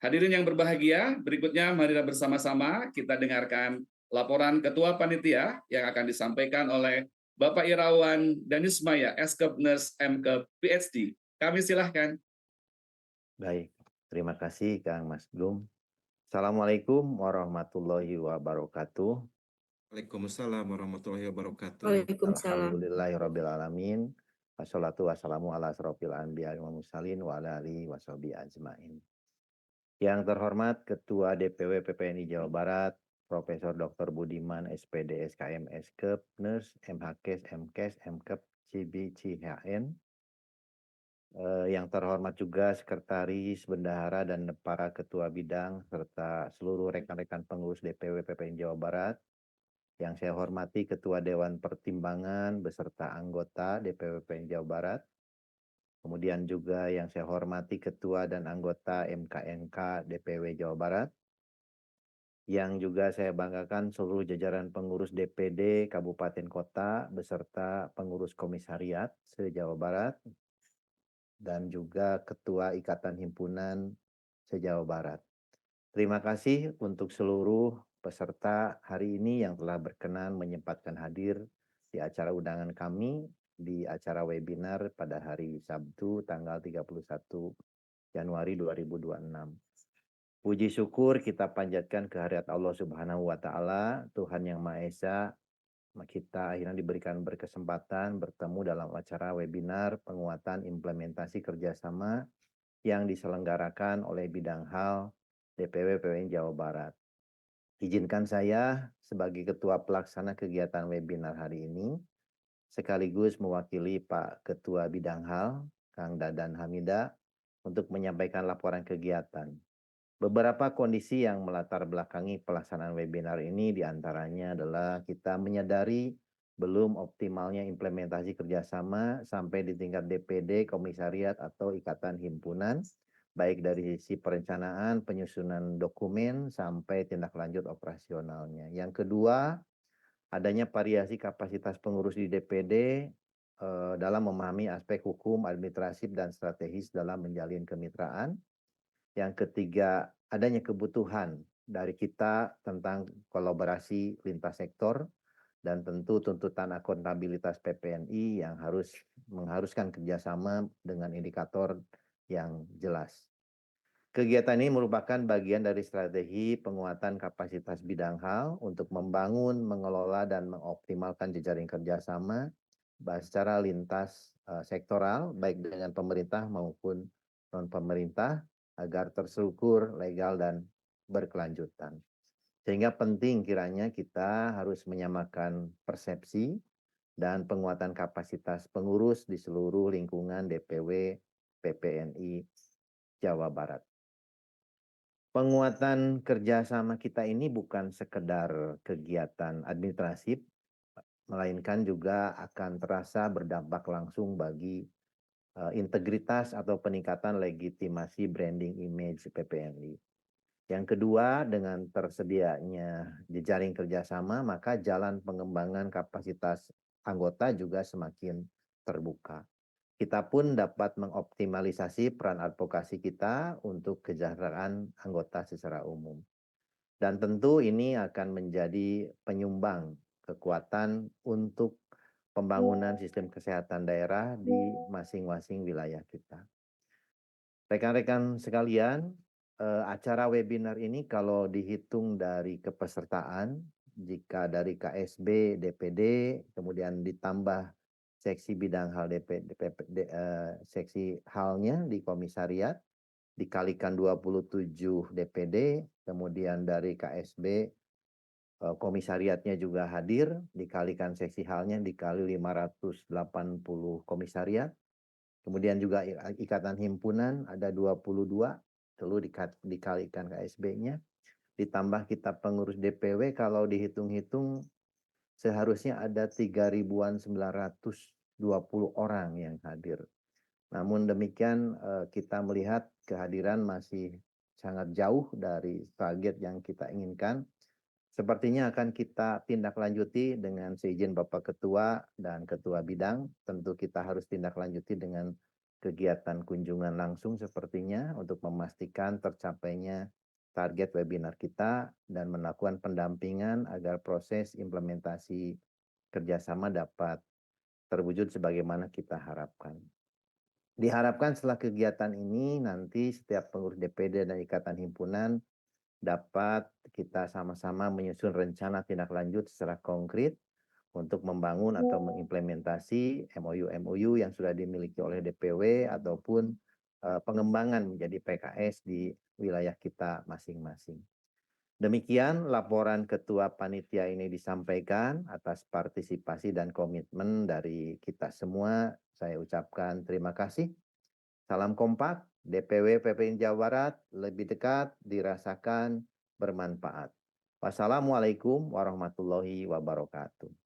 Hadirin yang berbahagia, berikutnya marilah bersama-sama kita dengarkan laporan Ketua Panitia yang akan disampaikan oleh Bapak Irawan Danismaya, Eskep Nurse MK PhD. Kami silahkan. Baik, terima kasih Kang Mas Gum. Assalamualaikum warahmatullahi wabarakatuh. Waalaikumsalam warahmatullahi wabarakatuh. Waalaikumsalam. Alhamdulillahirrabbilalamin. Wassalatu wassalamu ala asrofil anbiya wal mursalin wa ala alihi washabihi ajmain. Yang terhormat Ketua DPW PPNI Jawa Barat, Profesor Dr. Budiman SPD SKM Skep Nurse MHKes MKes MKep CB CHN. Yang terhormat juga Sekretaris, Bendahara, dan para Ketua Bidang, serta seluruh rekan-rekan pengurus DPW PPN Jawa Barat. Yang saya hormati Ketua Dewan Pertimbangan beserta anggota DPW PPN Jawa Barat. Kemudian juga yang saya hormati Ketua dan anggota MKNK DPW Jawa Barat. Yang juga saya banggakan seluruh jajaran pengurus DPD Kabupaten Kota beserta pengurus komisariat se-Jawa Barat. Dan juga Ketua Ikatan Himpunan se-Jawa Barat. Terima kasih untuk seluruh peserta hari ini yang telah berkenan menyempatkan hadir di acara undangan kami di acara webinar pada hari Sabtu tanggal 31 Januari 2026. Puji syukur kita panjatkan kehadirat Allah Subhanahu wa taala, Tuhan yang Maha Esa. Kita akhirnya diberikan berkesempatan bertemu dalam acara webinar penguatan implementasi kerjasama yang diselenggarakan oleh bidang hal DPW PPN Jawa Barat. Izinkan saya sebagai Ketua Pelaksana kegiatan webinar hari ini, sekaligus mewakili Pak Ketua Bidang Hal, Kang Dadan Hamida, untuk menyampaikan laporan kegiatan. Beberapa kondisi yang melatar belakangi pelaksanaan webinar ini diantaranya adalah kita menyadari belum optimalnya implementasi kerjasama sampai di tingkat DPD, komisariat, atau ikatan himpunan, baik dari sisi perencanaan, penyusunan dokumen, sampai tindak lanjut operasionalnya. Yang kedua, adanya variasi kapasitas pengurus di DPD dalam memahami aspek hukum, administratif, dan strategis dalam menjalin kemitraan. Yang ketiga, adanya kebutuhan dari kita tentang kolaborasi lintas sektor dan tentu tuntutan akuntabilitas PPNI yang mengharuskan kerjasama dengan indikator yang jelas. Kegiatan ini merupakan bagian dari strategi penguatan kapasitas bidang hal untuk membangun, mengelola, dan mengoptimalkan jejaring kerjasama secara lintas sektoral, baik dengan pemerintah maupun non-pemerintah, agar terstruktur, legal, dan berkelanjutan. Sehingga penting kiranya kita harus menyamakan persepsi dan penguatan kapasitas pengurus di seluruh lingkungan DPW PPNI Jawa Barat. Penguatan kerjasama kita ini bukan sekedar kegiatan administratif, melainkan juga akan terasa berdampak langsung bagi integritas atau peningkatan legitimasi branding image PPNI. Yang kedua, dengan tersedianya jejaring kerjasama, maka jalan pengembangan kapasitas anggota juga semakin terbuka. Kita pun dapat mengoptimalisasi peran advokasi kita untuk kesejahteraan anggota secara umum. Dan tentu ini akan menjadi penyumbang kekuatan untuk pembangunan sistem kesehatan daerah di masing-masing wilayah kita. Rekan-rekan sekalian, acara webinar ini kalau dihitung dari kepesertaan, jika dari KSB, DPD, kemudian ditambah seksi bidang hal seksi halnya di komisariat, dikalikan 27 DPD, kemudian dari KSB komisariatnya juga hadir, dikalikan seksi halnya dikali 580 komisariat, kemudian juga ikatan himpunan ada 22, lalu dikalikan KSB-nya, ditambah kita pengurus DPW, kalau dihitung-hitung seharusnya ada 3.920 orang yang hadir. Namun demikian kita melihat kehadiran masih sangat jauh dari target yang kita inginkan. Sepertinya akan kita tindak lanjuti dengan seizin Bapak Ketua dan Ketua Bidang. Tentu kita harus tindak lanjuti dengan kegiatan kunjungan langsung sepertinya untuk memastikan tercapainya target webinar kita dan melakukan pendampingan agar proses implementasi kerjasama dapat terwujud sebagaimana kita harapkan. Diharapkan setelah kegiatan ini nanti setiap pengurus DPD dan ikatan himpunan dapat kita sama-sama menyusun rencana tindak lanjut secara konkret untuk membangun atau mengimplementasi MOU yang sudah dimiliki oleh DPW ataupun pengembangan menjadi PKS di wilayah kita masing-masing. Demikian laporan Ketua Panitia ini disampaikan atas partisipasi dan komitmen dari kita semua. Saya ucapkan terima kasih. Salam kompak, DPW PPI Jawa Barat lebih dekat, dirasakan, bermanfaat. Wassalamualaikum warahmatullahi wabarakatuh.